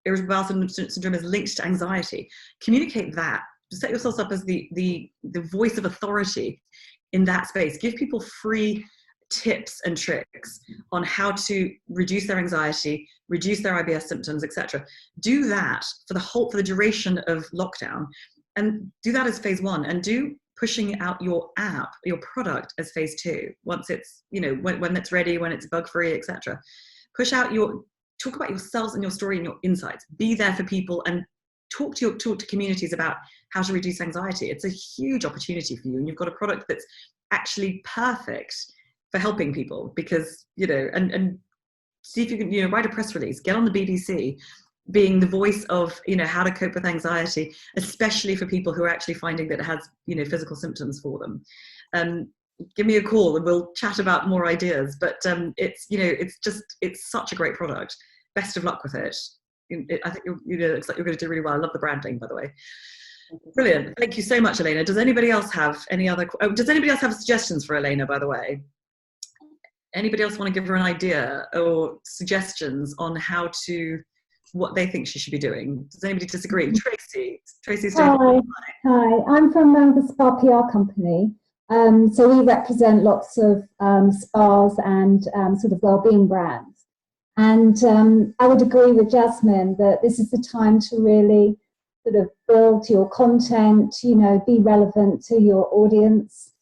irritable bowel syndrome is linked to anxiety. Communicate that. Set yourselves up as the voice of authority in that space. Give people free tips and tricks on how to reduce their anxiety, reduce their IBS symptoms, etc. Do that for the duration of lockdown, and do that as phase one, and do pushing out your app, your product, as phase two. Once it's, when it's ready, when it's bug free, etc. Talk about yourselves and your story and your insights. Be there for people and talk to communities about how to reduce anxiety. It's a huge opportunity for you, and you've got a product that's actually perfect for helping people, because and see if you can write a press release, get on the BBC, being the voice of how to cope with anxiety, especially for people who are actually finding that it has physical symptoms for them. Give me a call and we'll chat about more ideas, but it's such a great product. Best of luck with it. I think it looks like you're going to do really well. I love the branding, by the way. Brilliant. Thank you so much, Elena. Does anybody else have suggestions for Elena, by the way? Anybody else want to give her an idea or suggestions on what they think she should be doing? Does anybody disagree? Tracy's doing. Hi. I'm from the Spa PR company. So we represent lots of spas and sort of well-being brands. And I would agree with Jasmine that this is the time to really sort of build your content, be relevant to your audience.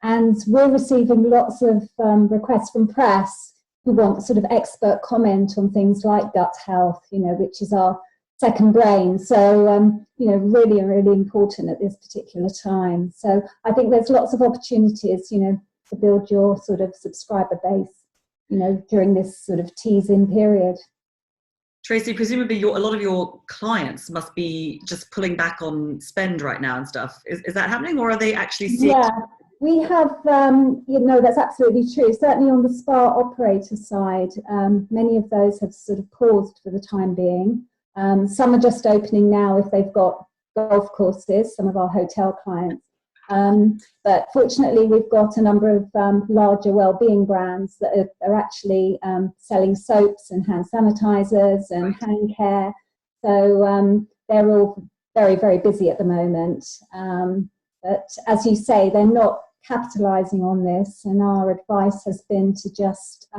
And we're receiving lots of requests from press who want sort of expert comment on things like gut health, which is our second brain. So, really, really important at this particular time. So I think there's lots of opportunities, to build your sort of subscriber base, during this sort of teasing period. Tracy, presumably a lot of your clients must be just pulling back on spend right now and stuff. Is that happening, or are they actually seeing? Yeah. We have, that's absolutely true. Certainly on the spa operator side, many of those have sort of paused for the time being. Some are just opening now if they've got golf courses, some of our hotel clients. But fortunately, we've got a number of larger well-being brands that are actually selling soaps and hand sanitizers and hand care. So they're all very, very busy at the moment. But as you say, they're not capitalizing on this, and our advice has been to just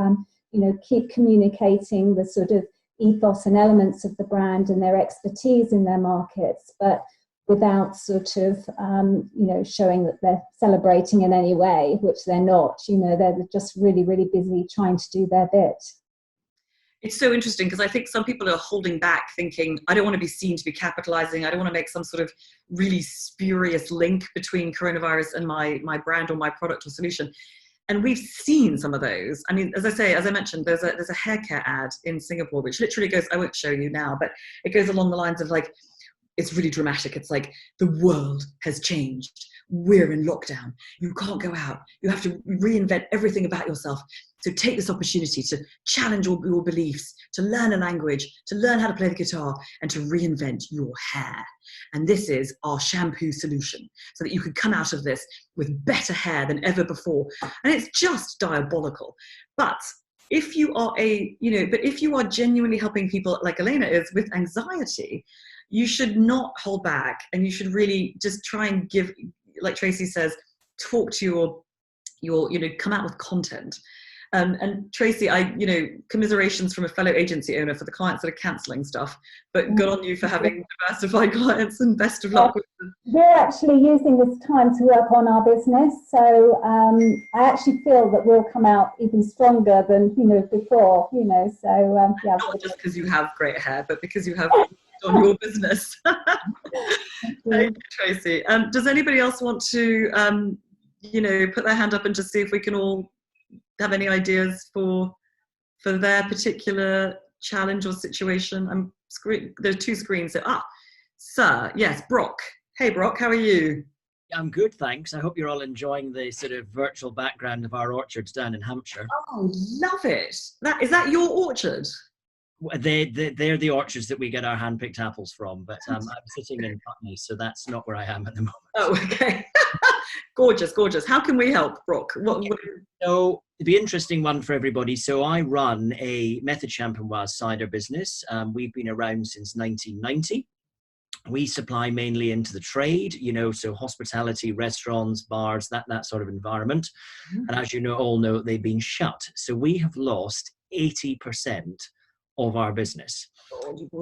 keep communicating the sort of ethos and elements of the brand and their expertise in their markets, but without sort of, showing that they're celebrating in any way, which they're not. They're just really, really busy trying to do their bit. It's so interesting because I think some people are holding back thinking, I don't want to be seen to be capitalizing. I don't want to make some sort of really spurious link between coronavirus and my brand or my product or solution. And we've seen some of those. I mean, as I mentioned, there's a hair care ad in Singapore, which literally goes, I won't show you now, but it goes along the lines of like, it's really dramatic. It's like, the world has changed. We're in lockdown. You can't go out. You have to reinvent everything about yourself. So take this opportunity to challenge all your beliefs, to learn a language, to learn how to play the guitar, and to reinvent your hair. And this is our shampoo solution, so that you can come out of this with better hair than ever before. And it's just diabolical. But if you are if you are genuinely helping people like Elena is with anxiety, you should not hold back, and you should really just try and give, like Tracy says, talk to your come out with content. And Tracy, commiserations from a fellow agency owner for the clients that are cancelling stuff, but good on you for having diversified clients, and best of luck with them. We're actually using this time to work on our business, so I actually feel that we'll come out even stronger than before. So yeah. Not just because you have great hair, but because you have on your business. Thank you, Tracy. Does anybody else want to put their hand up and just see if we can all have any ideas for their particular challenge or situation? There's two screens. So, sir, yes, Brock. Hey, Brock, how are you? I'm good, thanks. I hope you're all enjoying the sort of virtual background of our orchards down in Hampshire. Oh, love it. Is that your orchard? They're the orchards that we get our hand-picked apples from, but I'm sitting in Putney, so that's not where I am at the moment. Oh, okay. Gorgeous, gorgeous. How can we help, Brock? So it'd be an interesting one for everybody. So I run a Method Champenoise cider business. We've been around since 1990. We supply mainly into the trade, so hospitality, restaurants, bars, that sort of environment. Mm-hmm. And as all know, they've been shut. So we have lost 80% of our business.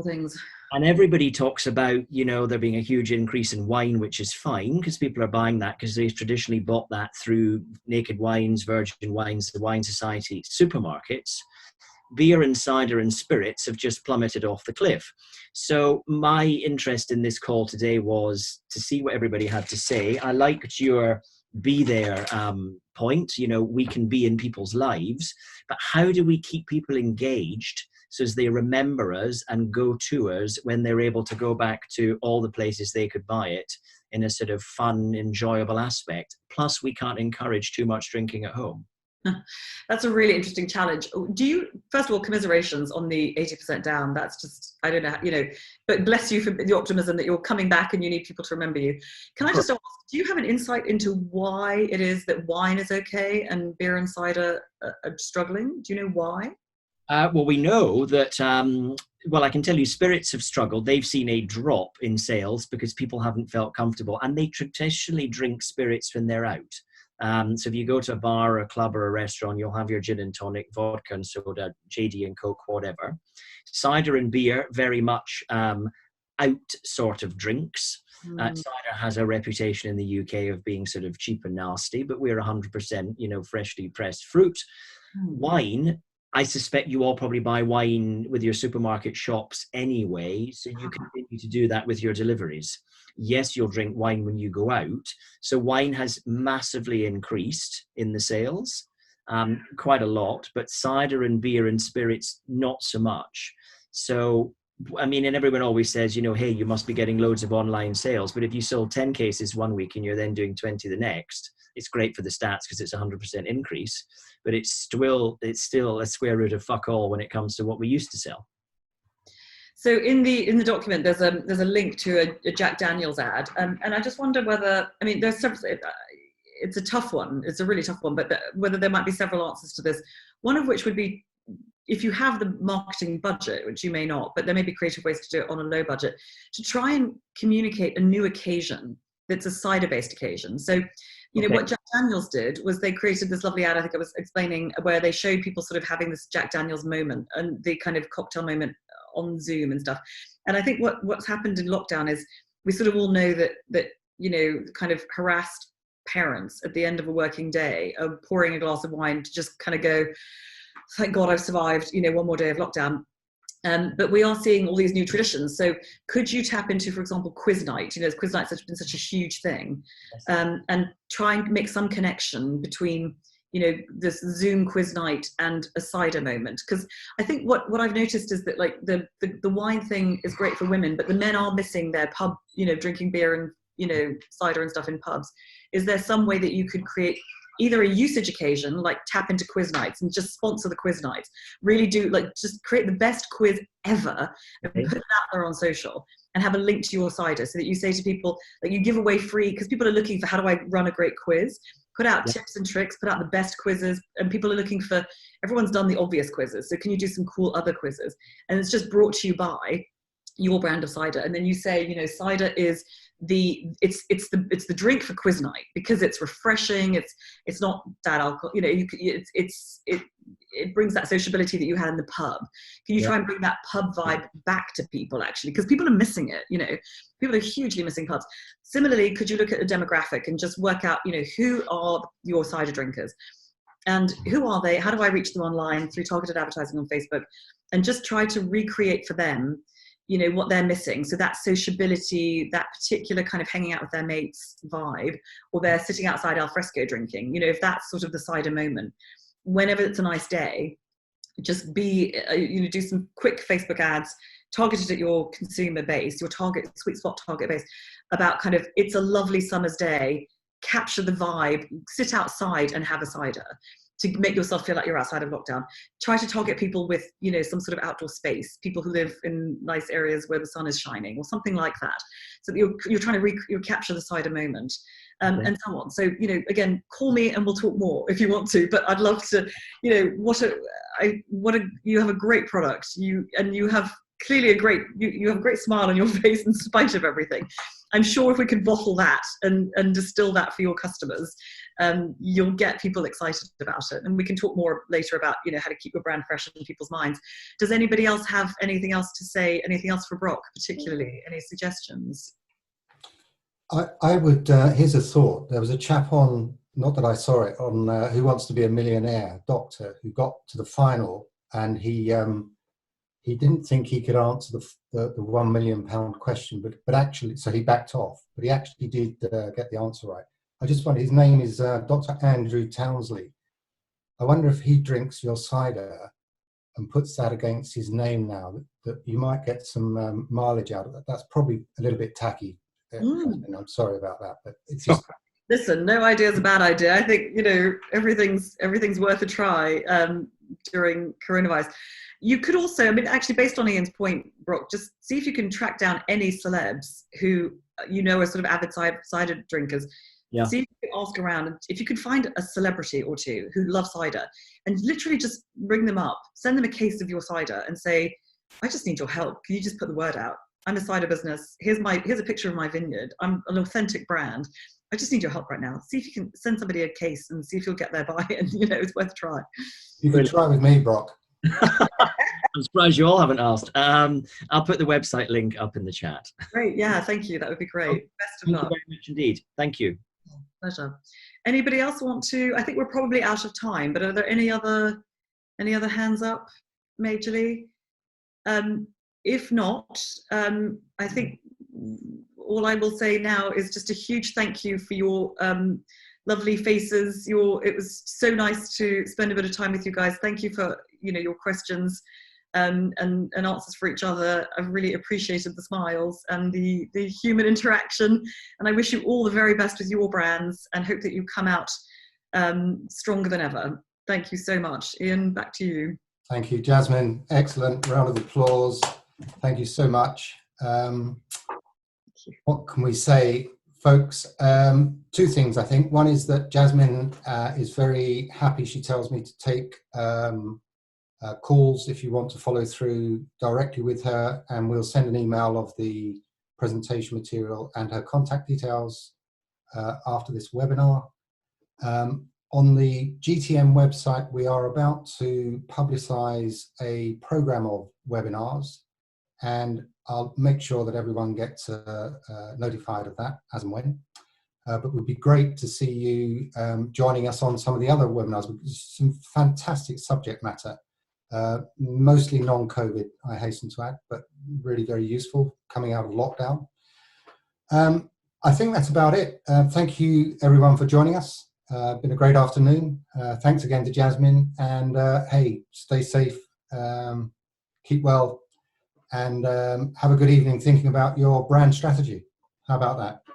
Things. And everybody talks about, there being a huge increase in wine, which is fine because people are buying that because they've traditionally bought that through Naked Wines, Virgin Wines, the Wine Society supermarkets. Beer and cider and spirits have just plummeted off the cliff. So my interest in this call today was to see what everybody had to say. I liked your be there point. We can be in people's lives, but how do we keep people engaged so as they remember us and go to us when they're able to go back to all the places they could buy it in a sort of fun, enjoyable aspect? Plus, we can't encourage too much drinking at home. That's a really interesting challenge. First of all, commiserations on the 80% down. That's just, I don't know, but bless you for the optimism that you're coming back and you need people to remember you. Can I just ask, do you have an insight into why it is that wine is okay and beer and cider are struggling? Do you know why? Well, we know that, I can tell you spirits have struggled. They've seen a drop in sales because people haven't felt comfortable, and they traditionally drink spirits when they're out. So if you go to a bar or a club or a restaurant, you'll have your gin and tonic, vodka and soda, JD and Coke, whatever. Cider and beer, very much out sort of drinks. Cider has a reputation in the UK of being sort of cheap and nasty, but we're 100%, freshly pressed fruit. Wine, I suspect you all probably buy wine with your supermarket shops anyway, so you continue to do that with your deliveries. Yes, you'll drink wine when you go out. So wine has massively increased in the sales, quite a lot, but cider and beer and spirits, not so much. So, and everyone always says, hey, you must be getting loads of online sales. But if you sold 10 cases one week and you're then doing 20 the next, it's great for the stats because it's 100% increase, but it's still a square root of fuck all when it comes to what we used to sell. So in the document, there's a link to a Jack Daniel's ad, and I just wonder whether, there's several. It's a tough one. It's a really tough one, but whether there might be several answers to this. One of which would be, if you have the marketing budget, which you may not, but there may be creative ways to do it on a low budget, to try and communicate a new occasion that's a cider-based occasion. So, what Jack Daniel's did was they created this lovely ad, I think I was explaining, where they showed people sort of having this Jack Daniel's moment and the kind of cocktail moment on Zoom and stuff. And I think what's happened in lockdown is we sort of all know that you know, kind of harassed parents at the end of a working day are pouring a glass of wine to just kind of go, thank God I've survived, you know, one more day of lockdown. But we are seeing all these new traditions. So could you tap into, for example, quiz night? You know, quiz nights have been such a huge thing, and try and make some connection between, you know, this Zoom quiz night and a cider moment. Because I think what I've noticed is that, like, the wine thing is great for women, but the men are missing their pub, you know, drinking beer and, you know, cider and stuff in pubs. Is there some way that you could create either a usage occasion, like tap into quiz nights and just sponsor the quiz nights, really do, like, just create the best quiz ever and put it out there on social and have a link to your cider, so that you say to people, like, you give away free, because people are looking for, how do I run a great quiz? Put out tips and tricks, put out the best quizzes, and people are looking for, everyone's done the obvious quizzes, so can you do some cool other quizzes? And it's just brought to you by your brand of cider. And then you say, you know, cider is it's the drink for quiz night, because it's refreshing, it's not that alcohol, you know, it brings that sociability that you had in the pub. Can you try and bring that pub vibe back to people, actually, because people are missing it, you know, people are hugely missing pubs. Similarly, could you look at a demographic and just work out, you know, who are your cider drinkers and who are they, how do I reach them online through targeted advertising on Facebook, and just try to recreate for them, you know, what they're missing. So that sociability, that particular kind of hanging out with their mates vibe, or they're sitting outside al fresco drinking, you know, if that's sort of the cider moment, whenever it's a nice day, just be, you know, do some quick Facebook ads targeted at your consumer base, your target sweet spot target base, about kind of, it's a lovely summer's day, capture the vibe, sit outside and have a cider, to make yourself feel like you're outside of lockdown. Try to target people with, you know, some sort of outdoor space, people who live in nice areas where the sun is shining, or something like that. So that you're trying to capture the cider moment, and so on. So, you know, again, call me and we'll talk more if you want to. But I'd love to, you know, you have a great product. You have clearly you have a great smile on your face in spite of everything. I'm sure if we could bottle that and distill that for your customers, you'll get people excited about it. And we can talk more later about, you know, how to keep your brand fresh in people's minds. Does anybody else have anything else to say? Anything else for Brock, particularly? Any suggestions? I would, here's a thought. There was a chap on, not that I saw it, on Who Wants to Be a Millionaire, doctor, who got to the final, and he didn't think he could answer the £1 million question, but actually, so he backed off, but he actually did get the answer right. I just wonder, his name is Dr. Andrew Townsley. I wonder if he drinks your cider and puts that against his name now, that you might get some mileage out of that. That's probably a little bit tacky. And I'm sorry about that, but it's just... Listen, no idea is a bad idea. I think, you know, everything's worth a try during coronavirus. You could also, I mean, actually, based on Ian's point, Brock, just see if you can track down any celebs who, you know, are sort of avid cider drinkers. Yeah. See if you can ask around, and if you could find a celebrity or two who love cider, and literally just ring them up, send them a case of your cider and say, I just need your help. Can you just put the word out? I'm a cider business. Here's a picture of my vineyard. I'm an authentic brand. I just need your help right now. See if you can send somebody a case and see if you'll get there by it. You know, it's worth a try. You can try with me, Brock. I'm surprised you all haven't asked. I'll put the website link up in the chat. Great. Yeah, thank you. That would be great. Best of luck. Thank you very much indeed. Thank you. Pleasure. Anybody else want to? I think we're probably out of time, but are there any other hands up majorly? If not, I think all I will say now is just a huge thank you for your lovely faces. It was so nice to spend a bit of time with you guys. Thank you for, you know, your questions and answers for each other. I've really appreciated the smiles and the human interaction. And I wish you all the very best with your brands and hope that you come out stronger than ever. Thank you so much. Ian, back to you. Thank you, Jasmine. Excellent. Round of applause. Thank you so much. What can we say, folks? Two things, I think. One is that Jasmine is very happy. She tells me to take calls if you want to follow through directly with her, and we'll send an email of the presentation material and her contact details after this webinar. On the GTM website, we are about to publicize a program of webinars, and I'll make sure that everyone gets notified of that as and when. But it would be great to see you joining us on some of the other webinars, with some fantastic subject matter, mostly non-COVID, I hasten to add, but really very useful coming out of lockdown. I think that's about it. Thank you everyone for joining us. Been a great afternoon. Thanks again to Jasmine, and hey, stay safe, keep well, and have a good evening thinking about your brand strategy. How about that?